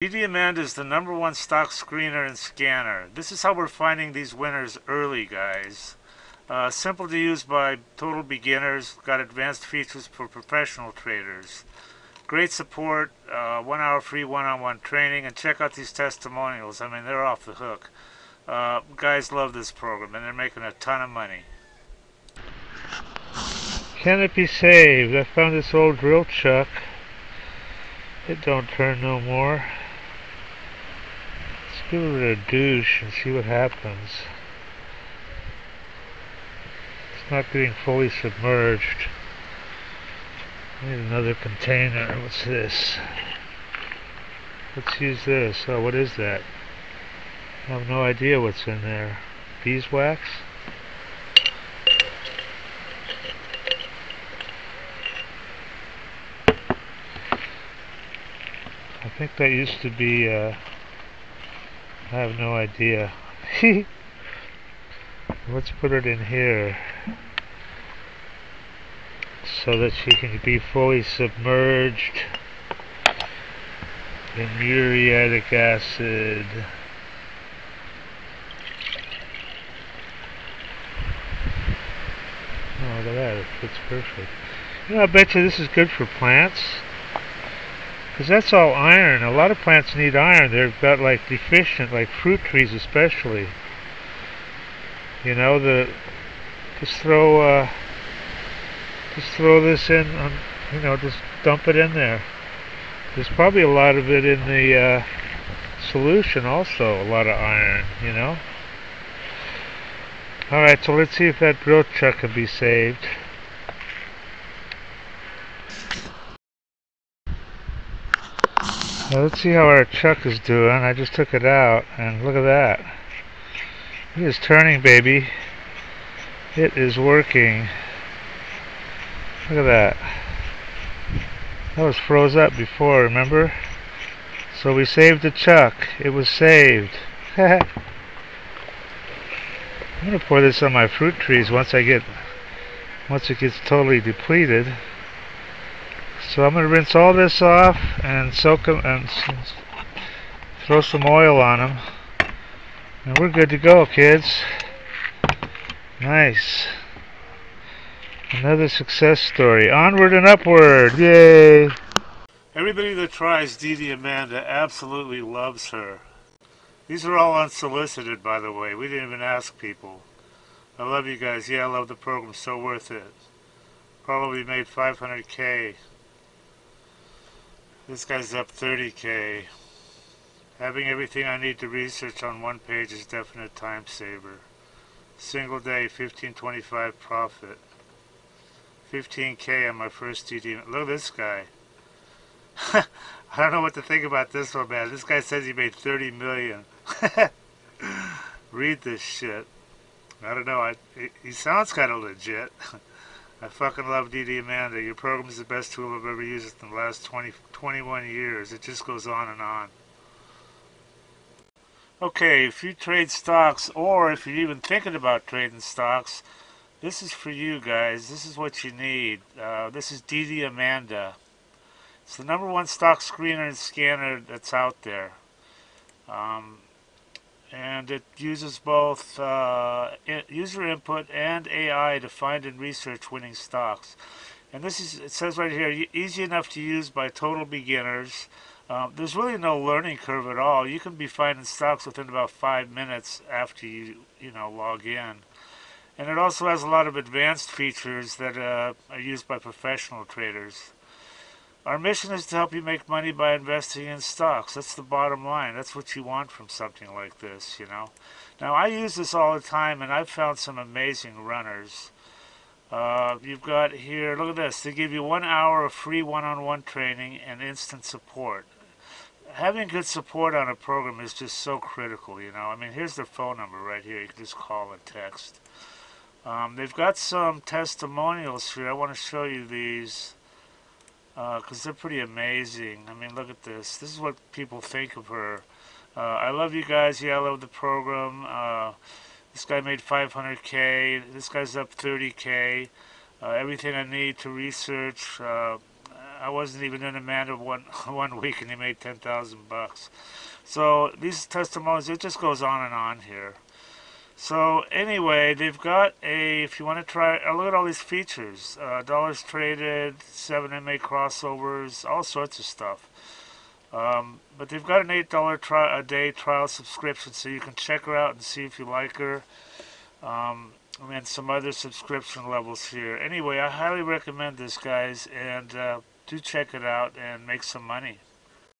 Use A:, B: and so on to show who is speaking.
A: DDAmanda is the #1 stock screener and scanner. This is how we're finding these winners early, guys. Simple to use by total beginners. Got advanced features for professional traders. Great support, 1 hour free one-on-one training, and check out these testimonials. I mean, they're off the hook. Guys love this program, and they're making a ton of money. Can it be saved? I found this old drill chuck. It don't turn no more. Let's give it a douche and see what happens. It's not getting fully submerged. I need another container. What's this? Let's use this. Oh, what is that? I have no idea what's in there. Beeswax? I think that used to be, I have no idea. Let's put it in here so that she can be fully submerged in muriatic acid. Oh, look at that, it fits perfect. You know, I bet you this is good for plants, because that's all iron. A lot of plants need iron. They've got like deficient, like fruit trees especially. You know, just throw this in, you know, just dump it in there. There's probably a lot of it in the solution also, a lot of iron, you know. Alright, so let's see if that drill chuck can be saved. Now let's see how our chuck is doing. I just took it out, and look at that. It is turning, baby. It is working. Look at that. That was froze up before, remember? So we saved the chuck. It was saved. I'm gonna pour this on my fruit trees once it gets totally depleted. So I'm gonna rinse all this off and soak them and throw some oil on them, and we're good to go, kids. Nice. Another success story. Onward and upward. Yay! Everybody that tries DDAmanda absolutely loves her. These are all unsolicited, by the way. We didn't even ask people. I love you guys. Yeah, I love the program. So worth it. Probably made 500K. This guy's up 30K. Having everything I need to research on one page is definite time saver. Single day, 1525 profit. 15K on my first DD. Look at this guy. I don't know what to think about this one, man. This guy says he made 30 million. Read this shit. I don't know. He sounds kind of legit. I fucking love DDAmanda. Your program is the best tool I've ever used in the last 21 years. It just goes on and on. Okay, if you trade stocks, or if you're even thinking about trading stocks, this is for you guys. This is what you need. This is DDAmanda. It's the #1 stock screener and scanner that's out there. And it uses both user input and AI to find and research winning stocks. And this is, it says right here, easy enough to use by total beginners. There's really no learning curve at all. You can be finding stocks within about 5 minutes after you log in. And it also has a lot of advanced features that are used by professional traders. Our mission is to help you make money by investing in stocks. That's the bottom line. That's what you want from something like this, you know. Now, I use this all the time, and I've found some amazing runners. You've got here, look at this. They give you 1 hour of free one-on-one training and instant support. Having good support on a program is just so critical, you know. I mean, here's their phone number right here. You can just call and text. They've got some testimonials here. I want to show you these because they're pretty amazing. I mean, look at this. This is what people think of her. I love you guys. Yeah, I love the program. This guy made 500K. This guy's up 30K. Everything I need to research. I wasn't even in Amanda one week, and he made $10,000. So these testimonials, it just goes on and on here. So anyway, they've got if you want to try, look at all these features. Dollars traded, 7 MA crossovers, all sorts of stuff. But they've got an $8 a day trial subscription, so you can check her out and see if you like her. And then some other subscription levels here. Anyway, I highly recommend this, guys, and do check it out and make some money.